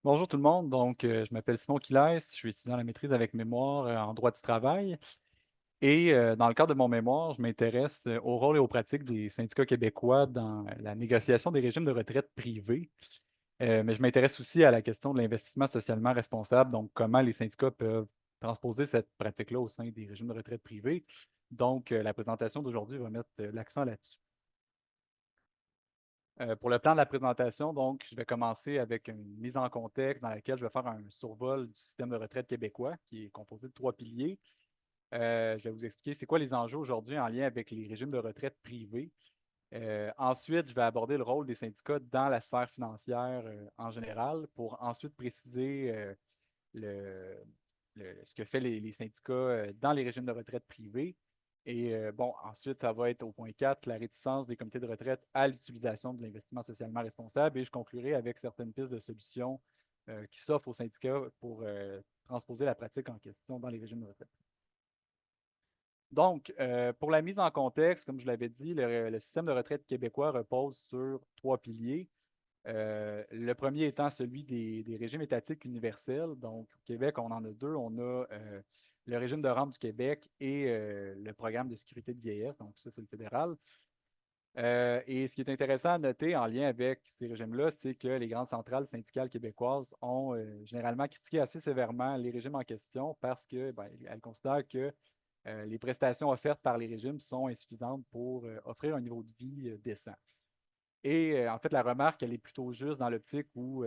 Bonjour tout le monde, je m'appelle Simon Quiles, je suis étudiant à la maîtrise avec mémoire en droit du travail et dans le cadre de mon mémoire, je m'intéresse au rôle et aux pratiques des syndicats québécois dans la négociation des régimes de retraite privés. Mais je m'intéresse aussi à la question de l'investissement socialement responsable, donc comment les syndicats peuvent transposer cette pratique-là au sein des régimes de retraite privés. La présentation d'aujourd'hui va mettre l'accent là-dessus. Pour le plan de la présentation, je vais commencer avec une mise en contexte dans laquelle je vais faire un survol du système de retraite québécois qui est composé de trois piliers. Je vais vous expliquer c'est quoi les enjeux aujourd'hui en lien avec les régimes de retraite privés. Ensuite, je vais aborder le rôle des syndicats dans la sphère financière en général pour ensuite préciser le, ce que fait les syndicats dans les régimes de retraite privés. Ensuite, ça va être au point 4 la réticence des comités de retraite à l'utilisation de l'investissement socialement responsable. Et je conclurai avec certaines pistes de solutions qui s'offrent aux syndicats pour transposer la pratique en question dans les régimes de retraite. Pour la mise en contexte, comme je l'avais dit, le système de retraite québécois repose sur trois piliers. Le premier étant celui des régimes étatiques universels. Donc, au Québec, on en a deux. On a le régime de rente du Québec et le programme de sécurité de vieillesse. Donc, ça, c'est le fédéral. Et ce qui est intéressant à noter en lien avec ces régimes-là, c'est que les grandes centrales syndicales québécoises ont généralement critiqué assez sévèrement les régimes en question parce que elles considèrent que les prestations offertes par les régimes sont insuffisantes pour offrir un niveau de vie décent. Et en fait, la remarque, elle est plutôt juste dans l'optique où,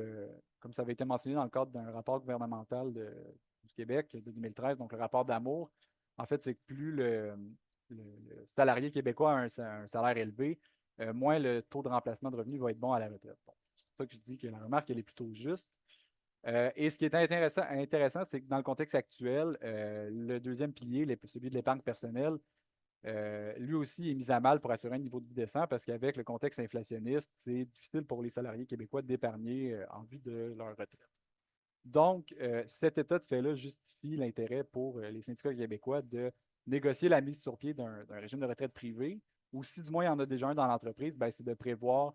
comme ça avait été mentionné dans le cadre d'un rapport gouvernemental du Québec de 2013, donc le rapport d'Amour, en fait, c'est que plus le salarié québécois a un salaire élevé, moins le taux de remplacement de revenus va être bon à la retraite. Bon, c'est pour ça que je dis que la remarque, elle est plutôt juste. Et ce qui est intéressant, c'est que dans le contexte actuel, le deuxième pilier, celui de l'épargne personnelle, lui aussi est mis à mal pour assurer un niveau de vie décent parce qu'avec le contexte inflationniste, c'est difficile pour les salariés québécois d'épargner en vue de leur retraite. Cet état de fait-là justifie l'intérêt pour les syndicats québécois de négocier la mise sur pied d'un régime de retraite privé, ou si du moins il y en a déjà un dans l'entreprise, c'est de prévoir,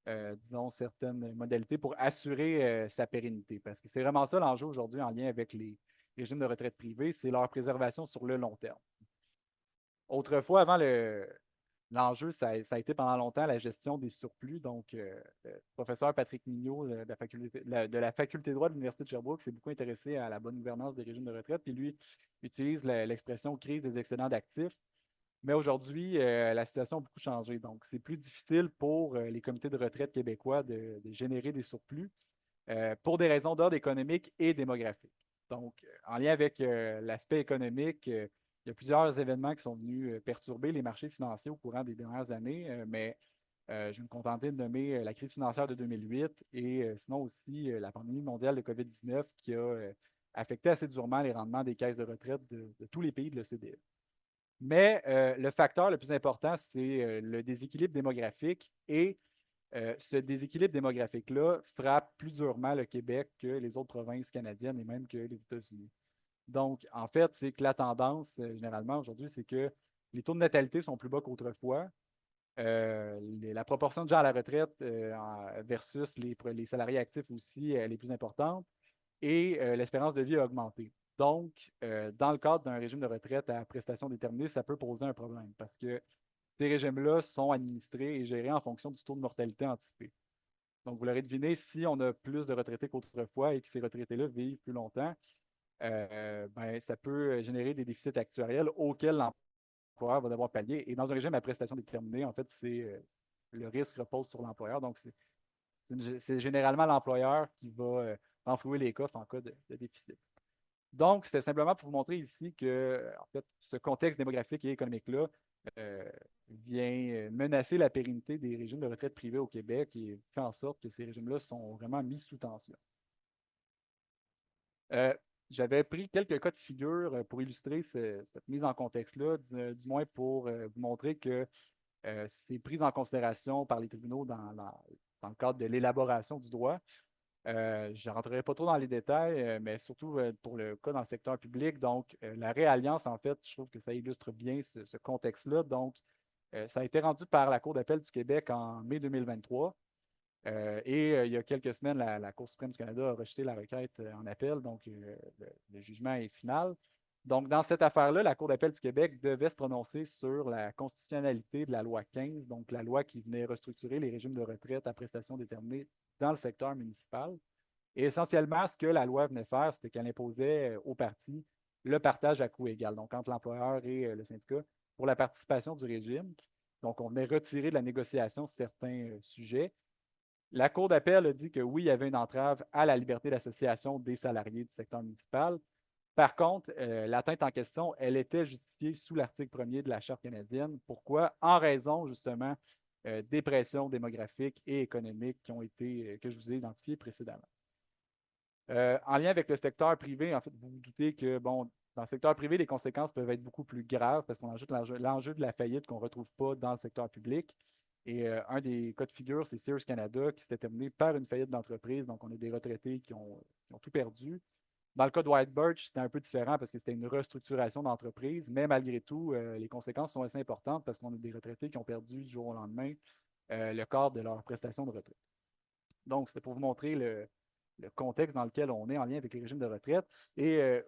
disons, certaines modalités pour assurer sa pérennité. Parce que c'est vraiment ça l'enjeu aujourd'hui en lien avec les régimes de retraite privés, c'est leur préservation sur le long terme. Autrefois, avant l'enjeu, ça a été pendant longtemps la gestion des surplus. Le professeur Patrick Mignot de la faculté de droit de l'Université de Sherbrooke s'est beaucoup intéressé à la bonne gouvernance des régimes de retraite, puis lui utilise l'expression crise des excédents d'actifs. Mais aujourd'hui, la situation a beaucoup changé. Donc, c'est plus difficile pour les comités de retraite québécois de générer des surplus pour des raisons d'ordre économique et démographique. En lien avec l'aspect économique, il y a plusieurs événements qui sont venus perturber les marchés financiers au courant des dernières années, je vais me contenter de nommer la crise financière de 2008 et sinon aussi la pandémie mondiale de COVID-19 qui a affecté assez durement les rendements des caisses de retraite de tous les pays de l'OCDE. Mais le facteur le plus important, c'est le déséquilibre démographique et ce déséquilibre démographique-là frappe plus durement le Québec que les autres provinces canadiennes et même que les États-Unis. Donc, en fait, c'est que la tendance, généralement, aujourd'hui, c'est que les taux de natalité sont plus bas qu'autrefois. La proportion de gens à la retraite versus les salariés actifs aussi, elle est plus importante. Et l'espérance de vie a augmenté. Dans le cadre d'un régime de retraite à prestations déterminées, ça peut poser un problème parce que ces régimes-là sont administrés et gérés en fonction du taux de mortalité anticipé. Donc, vous l'aurez deviné, si on a plus de retraités qu'autrefois et que ces retraités-là vivent plus longtemps, ça peut générer des déficits actuariels auxquels l'employeur va devoir pallier. Et dans un régime à prestations déterminées, en fait, le risque repose sur l'employeur. Donc, c'est généralement l'employeur qui va renflouer les coffres en cas de déficit. Donc, c'était simplement pour vous montrer ici que, en fait, ce contexte démographique et économique-là vient menacer la pérennité des régimes de retraite privés au Québec et fait en sorte que ces régimes-là sont vraiment mis sous tension. Euh, J'avais pris quelques cas de figure pour illustrer cette mise en contexte-là, du moins pour vous montrer que c'est pris en considération par les tribunaux dans le cadre de l'élaboration du droit. Je ne rentrerai pas trop dans les détails, mais surtout pour le cas dans le secteur public. La réalliance, en fait, je trouve que ça illustre bien ce contexte-là. Ça a été rendu par la Cour d'appel du Québec en mai 2023. Il y a quelques semaines, la Cour suprême du Canada a rejeté la requête en appel, donc le jugement est final. Donc, dans cette affaire-là, la Cour d'appel du Québec devait se prononcer sur la constitutionnalité de la loi 15, donc la loi qui venait restructurer les régimes de retraite à prestations déterminées dans le secteur municipal. Et essentiellement, ce que la loi venait faire, c'était qu'elle imposait aux partis le partage à coût égal, donc entre l'employeur et le syndicat, pour la participation du régime. Donc, on venait retirer de la négociation certains sujets. La Cour d'appel a dit que oui, il y avait une entrave à la liberté d'association des salariés du secteur municipal. Par contre, l'atteinte en question, elle était justifiée sous l'article 1er de la Charte canadienne. Pourquoi? En raison, justement, des pressions démographiques et économiques qui ont été, que je vous ai identifiées précédemment. En lien avec le secteur privé, en fait, vous vous doutez que, bon, dans le secteur privé, les conséquences peuvent être beaucoup plus graves parce qu'on ajoute l'enjeu de la faillite qu'on ne retrouve pas dans le secteur public. Et un des cas de figure, c'est Sears Canada, qui s'était terminé par une faillite d'entreprise. Donc, on a des retraités qui ont tout perdu. Dans le cas de White Birch, c'était un peu différent parce que c'était une restructuration d'entreprise, mais malgré tout, les conséquences sont assez importantes parce qu'on a des retraités qui ont perdu du jour au lendemain le quart de leur prestation de retraite. Donc, c'était pour vous montrer le contexte dans lequel on est en lien avec les régimes de retraite. Et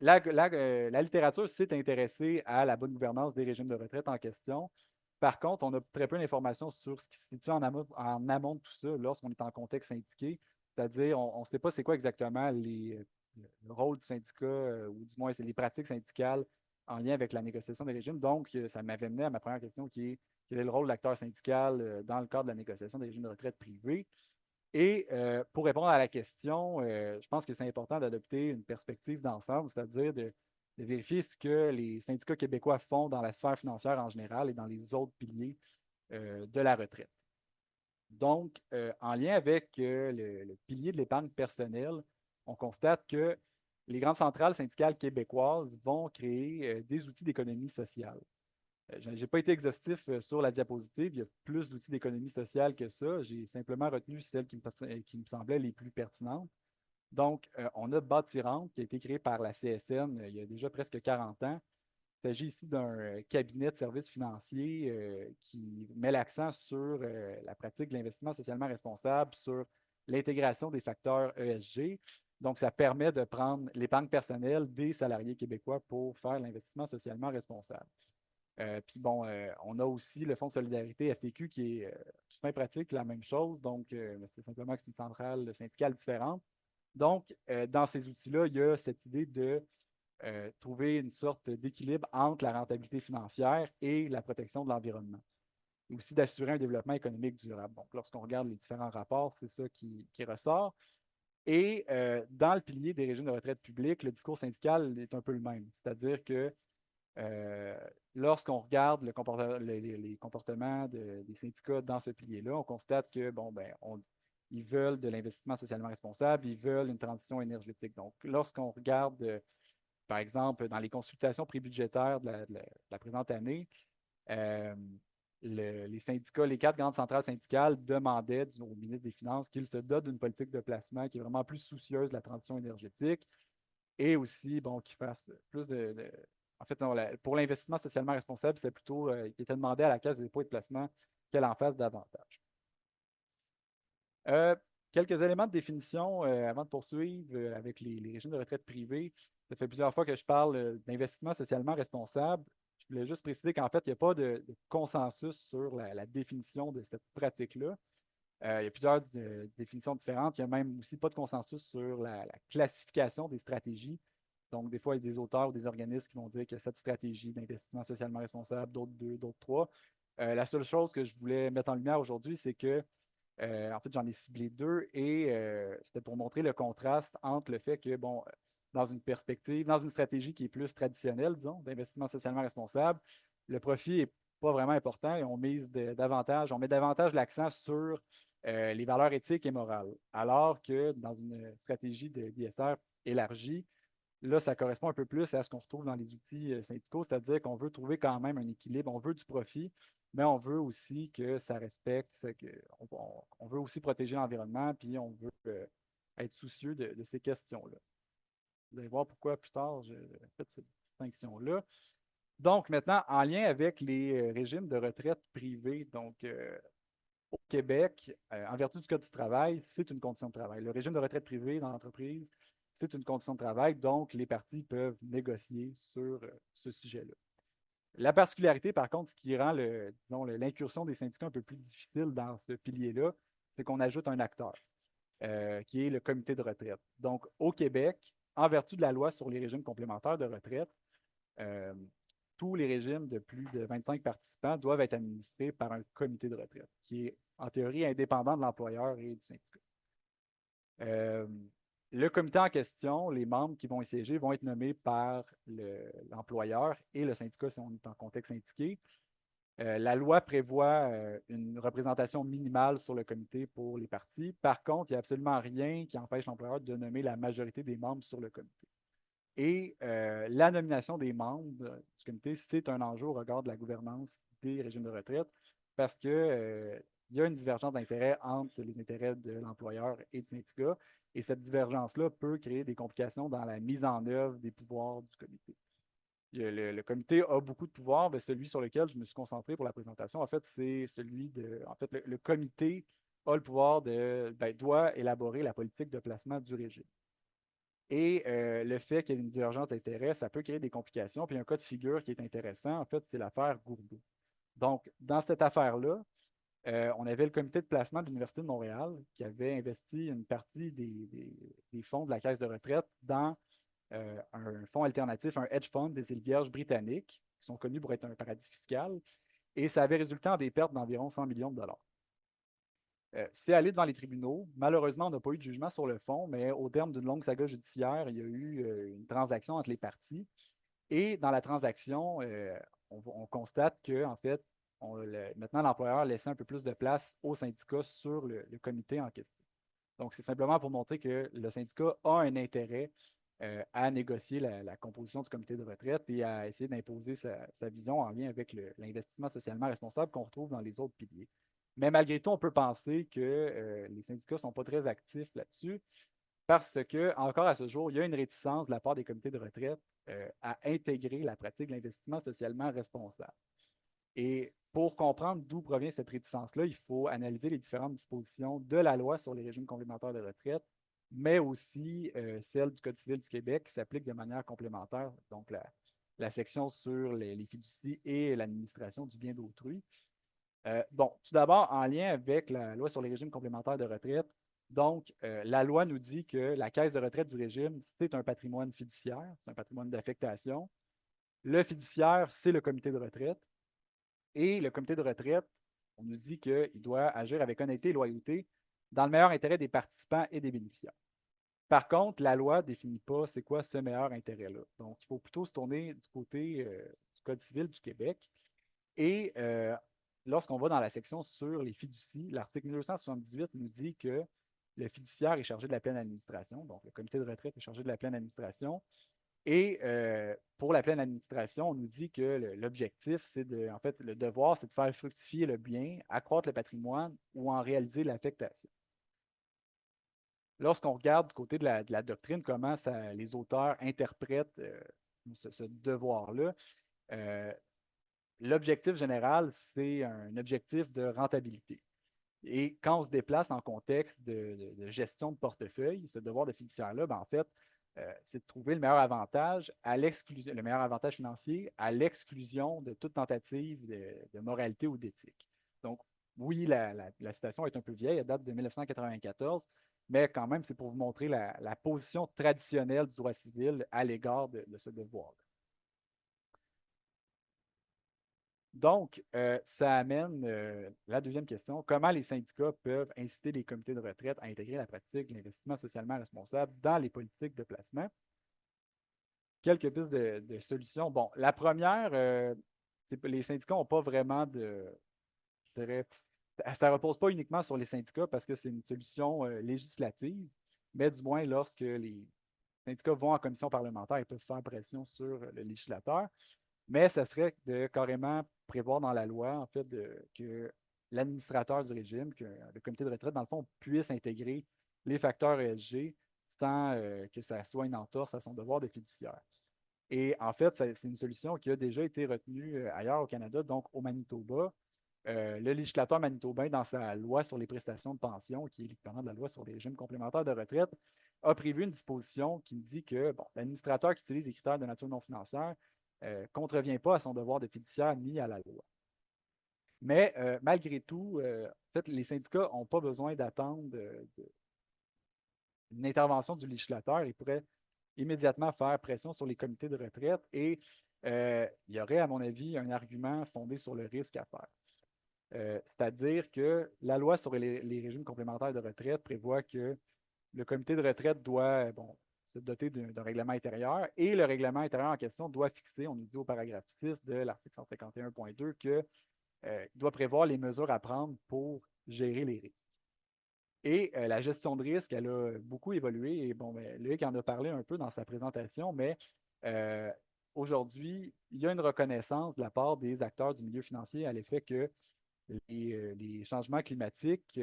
la littérature s'est intéressée à la bonne gouvernance des régimes de retraite en question. Par contre, on a très peu d'informations sur ce qui se situe en amont de tout ça lorsqu'on est en contexte syndiqué. C'est-à-dire, on ne sait pas c'est quoi exactement le rôle du syndicat, ou du moins, c'est les pratiques syndicales en lien avec la négociation des régimes. Donc, ça m'avait mené à ma première question qui est quel est le rôle de l'acteur syndical dans le cadre de la négociation des régimes de retraite privés. Et pour répondre à la question, je pense que c'est important d'adopter une perspective d'ensemble, c'est-à-dire de vérifier ce que les syndicats québécois font dans la sphère financière en général et dans les autres piliers de la retraite. Donc, en lien avec le pilier de l'épargne personnelle, on constate que les grandes centrales syndicales québécoises vont créer des outils d'économie sociale. Je n'ai pas été exhaustif sur la diapositive. Il y a plus d'outils d'économie sociale que ça. J'ai simplement retenu celles qui me semblaient les plus pertinentes. Donc, on a Bâtirante qui a été créé par la CSN il y a déjà presque 40 ans. Il s'agit ici d'un cabinet de services financiers qui met l'accent sur la pratique de l'investissement socialement responsable, sur l'intégration des facteurs ESG. Donc, ça permet de prendre l'épargne personnelle des salariés québécois pour faire l'investissement socialement responsable. Puis bon, on a aussi le Fonds de solidarité FTQ qui est tout fin pratique la même chose. Donc, c'est simplement que c'est une centrale syndicale différente. Donc, dans ces outils-là, il y a cette idée de trouver une sorte d'équilibre entre la rentabilité financière et la protection de l'environnement. Et aussi d'assurer un développement économique durable. Donc, lorsqu'on regarde les différents rapports, c'est ça qui ressort. Et dans le pilier des régimes de retraite publics, le discours syndical est un peu le même. C'est-à-dire que euh, lorsqu'on regarde les comportements des syndicats dans ce pilier-là, on constate que, bon, ben, ils veulent de l'investissement socialement responsable, ils veulent une transition énergétique. Donc, lorsqu'on regarde, par exemple, dans les consultations prébudgétaires de la présente année, euh, les syndicats, les 4 grandes centrales syndicales demandaient au ministre des Finances qu'il se dote d'une politique de placement qui est vraiment plus soucieuse de la transition énergétique et aussi, bon, qu'il fasse plus en fait, non, pour l'investissement socialement responsable, c'est plutôt qu'il était demandé à la Caisse des dépôts et de placement qu'elle en fasse davantage. Euh, Quelques éléments de définition avant de poursuivre avec les régimes de retraite privés. Ça fait plusieurs fois que je parle d'investissement socialement responsable. Je voulais juste préciser qu'en fait, il n'y a pas de consensus sur la définition de cette pratique-là. Il y a plusieurs définitions différentes. Il n'y a même aussi pas de consensus sur la classification des stratégies. Donc, des fois, il y a des auteurs ou des organismes qui vont dire qu'il y a cette stratégie d'investissement socialement responsable, d'autres deux, d'autres trois. La seule chose que je voulais mettre en lumière aujourd'hui, c'est que, en fait, j'en ai ciblé deux et c'était pour montrer le contraste entre le fait que, bon, dans une perspective, dans une stratégie qui est plus traditionnelle, disons, d'investissement socialement responsable, le profit n'est pas vraiment important et on mise davantage, on met davantage l'accent sur les valeurs éthiques et morales. Alors que dans une stratégie d'ISR élargie, là, ça correspond un peu plus à ce qu'on retrouve dans les outils syndicaux, c'est-à-dire qu'on veut trouver quand même un équilibre, on veut du profit, mais on veut aussi que ça respecte, on veut aussi protéger l'environnement, puis on veut être soucieux de ces questions-là. Vous allez voir pourquoi plus tard j'ai fait cette distinction-là. Donc, maintenant, en lien avec les régimes de retraite privés, donc Au Québec, en vertu du Code du travail, c'est une condition de travail. Le régime de retraite privée dans l'entreprise, c'est une condition de travail, donc les partis peuvent négocier sur ce sujet-là. La particularité, par contre, ce qui rend l'incursion des syndicats un peu plus difficile dans ce pilier-là, c'est qu'on ajoute un acteur, qui est le comité de retraite. Donc, au Québec, en vertu de la loi sur les régimes complémentaires de retraite, euh, tous les régimes de plus de 25 participants doivent être administrés par un comité de retraite, qui est en théorie indépendant de l'employeur et du syndicat. Euh, le comité en question, les membres qui vont y siéger vont être nommés par l'employeur et le syndicat si on est en contexte syndiqué. La loi prévoit une représentation minimale sur le comité pour les partis. Par contre, il n'y a absolument rien qui empêche l'employeur de nommer la majorité des membres sur le comité. Et la nomination des membres du comité, c'est un enjeu au regard de la gouvernance des régimes de retraite parce que il y a une divergence d'intérêts entre les intérêts de l'employeur et du syndicat. Et cette divergence-là peut créer des complications dans la mise en œuvre des pouvoirs du comité. Le comité a beaucoup de pouvoirs, mais celui sur lequel je me suis concentré pour la présentation, en fait, c'est celui de. En fait, le comité a le pouvoir doit élaborer la politique de placement du régime. Et le fait qu'il y ait une divergence d'intérêts, ça peut créer des complications. Puis un cas de figure qui est intéressant, en fait, c'est l'affaire Gourdeau. Donc, dans cette affaire-là, on avait le comité de placement de l'Université de Montréal qui avait investi une partie des fonds de la caisse de retraite dans un fonds alternatif, un hedge fund des îles Vierges britanniques, qui sont connus pour être un paradis fiscal, et ça avait résulté en des pertes d'environ 100 millions de dollars. C'est allé devant les tribunaux. Malheureusement, on n'a pas eu de jugement sur le fond, mais au terme d'une longue saga judiciaire, il y a eu une transaction entre les parties. Et dans la transaction, on constate que, en fait, maintenant, l'employeur laissait un peu plus de place au syndicat sur le comité en question. Donc, c'est simplement pour montrer que le syndicat a un intérêt à négocier la composition du comité de retraite et à essayer d'imposer sa vision en lien avec l'investissement socialement responsable qu'on retrouve dans les autres piliers. Mais malgré tout, on peut penser que les syndicats ne sont pas très actifs là-dessus parce que, encore à ce jour, il y a une réticence de la part des comités de retraite à intégrer la pratique de l'investissement socialement responsable. Et pour comprendre d'où provient cette réticence-là, il faut analyser les différentes dispositions de la loi sur les régimes complémentaires de retraite, mais aussi celle du Code civil du Québec qui s'applique de manière complémentaire, donc la section sur les fiducies et l'administration du bien d'autrui. Bon, tout d'abord, en lien avec la loi sur les régimes complémentaires de retraite, donc, la loi nous dit que la caisse de retraite du régime, c'est un patrimoine fiduciaire, c'est un patrimoine d'affectation. Le fiduciaire, c'est le comité de retraite. Et le comité de retraite, on nous dit qu'il doit agir avec honnêteté et loyauté dans le meilleur intérêt des participants et des bénéficiaires. Par contre, la loi ne définit pas c'est quoi ce meilleur intérêt-là. Donc, il faut plutôt se tourner du côté du Code civil du Québec. Et lorsqu'on va dans la section sur les fiducies, l'article 1278 nous dit que le fiduciaire est chargé de la pleine administration. Donc, le comité de retraite est chargé de la pleine administration. Et pour la pleine administration, on nous dit que l'objectif, en fait, le devoir, c'est de faire fructifier le bien, accroître le patrimoine ou en réaliser l'affectation. Lorsqu'on regarde du côté de la doctrine, comment les auteurs interprètent ce devoir-là, euh, l'objectif général, c'est un objectif de rentabilité. Et quand on se déplace en contexte de gestion de portefeuille, ce devoir de fiduciaire-là, ben, en fait, c'est de trouver le meilleur avantage le meilleur avantage financier à l'exclusion de toute tentative de moralité ou d'éthique. Donc, oui, la citation est un peu vieille, elle date de 1994, mais quand même, c'est pour vous montrer la position traditionnelle du droit civil à l'égard de ce devoir-là. Donc, ça amène la deuxième question. Comment les syndicats peuvent inciter les comités de retraite à intégrer la pratique de l'investissement socialement responsable dans les politiques de placement? Quelques pistes de solutions. Bon, la première, les syndicats n'ont pas vraiment ça ne repose pas uniquement sur les syndicats parce que c'est une solution législative, mais du moins lorsque les syndicats vont en commission parlementaire, ils peuvent faire pression sur le législateur. Mais ça serait de carrément prévoir dans la loi, en fait, que l'administrateur du régime, que le comité de retraite, dans le fond, puisse intégrer les facteurs ESG sans que ça soit une entorse à son devoir de fiduciaire. Et en fait, c'est une solution qui a déjà été retenue ailleurs au Canada, donc au Manitoba. le législateur manitobain, dans sa loi sur les prestations de pension, qui est l'équivalent de la loi sur les régimes complémentaires de retraite, a prévu une disposition qui dit que l'administrateur qui utilise des critères de nature non financière ne contrevient pas à son devoir de fiduciaire ni à la loi. Mais malgré tout, en fait, les syndicats n'ont pas besoin d'attendre une intervention du législateur. Ils pourraient immédiatement faire pression sur les comités de retraite et il y aurait, à mon avis, un argument fondé sur le risque à faire. C'est-à-dire que la loi sur les régimes complémentaires de retraite prévoit que le comité de retraite doit se doter d'un règlement intérieur et le règlement intérieur en question doit fixer, on nous dit au paragraphe 6 de l'article 151.2 qu'il doit prévoir les mesures à prendre pour gérer les risques. Et la gestion de risque, elle a beaucoup évolué. Et Loïc en a parlé un peu dans sa présentation, mais aujourd'hui, il y a une reconnaissance de la part des acteurs du milieu financier à l'effet que les changements climatiques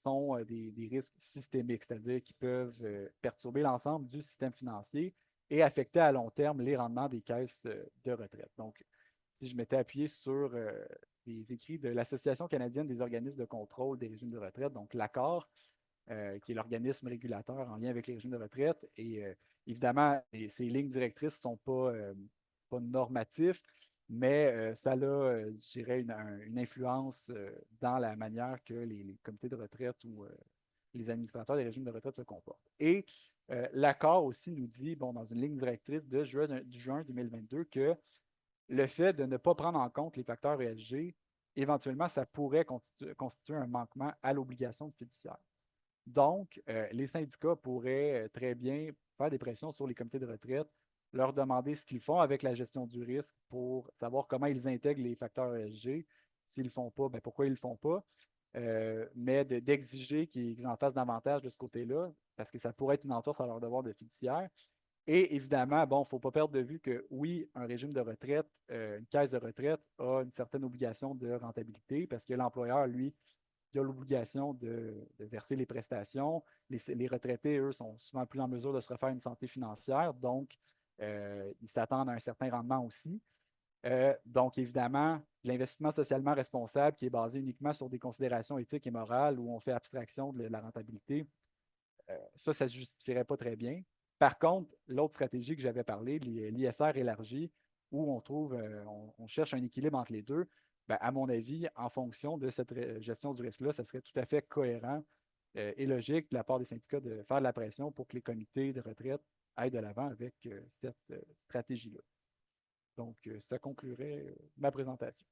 sont des risques systémiques, c'est-à-dire qu'ils peuvent perturber l'ensemble du système financier et affecter à long terme les rendements des caisses de retraite. Donc, si je m'étais appuyé sur les écrits de l'Association canadienne des organismes de contrôle des régimes de retraite, donc l'ACOR, qui est l'organisme régulateur en lien avec les régimes de retraite. Et évidemment, ces lignes directrices ne sont pas normatifs, mais ça a, je dirais, une influence dans la manière que les comités de retraite ou les administrateurs des régimes de retraite se comportent. Et l'accord aussi nous dit, dans une ligne directrice de juin 2022, que le fait de ne pas prendre en compte les facteurs ESG, éventuellement, ça pourrait constituer un manquement à l'obligation de fiduciaire. Donc, les syndicats pourraient très bien faire des pressions sur les comités de retraite, leur demander ce qu'ils font avec la gestion du risque pour savoir comment ils intègrent les facteurs ESG. S'ils ne le font pas, pourquoi ils ne le font pas? Mais d'exiger qu'ils en fassent davantage de ce côté-là, parce que ça pourrait être une entorse à leur devoir de fiduciaire. Et évidemment, il ne faut pas perdre de vue que oui, un régime de retraite, une caisse de retraite a une certaine obligation de rentabilité parce que l'employeur, lui, il a l'obligation de verser les prestations. Les retraités, eux, sont souvent plus en mesure de se refaire une santé financière, donc ils s'attendent à un certain rendement aussi. Donc, évidemment, l'investissement socialement responsable qui est basé uniquement sur des considérations éthiques et morales où on fait abstraction de la rentabilité, ça ne se justifierait pas très bien. Par contre, l'autre stratégie que j'avais parlé, l'ISR élargi, où on cherche un équilibre entre les deux, à mon avis, en fonction de cette gestion du risque-là, ça serait tout à fait cohérent et logique de la part des syndicats de faire de la pression pour que les comités de retraite aillent de l'avant avec cette stratégie-là. Donc, ça conclurait ma présentation.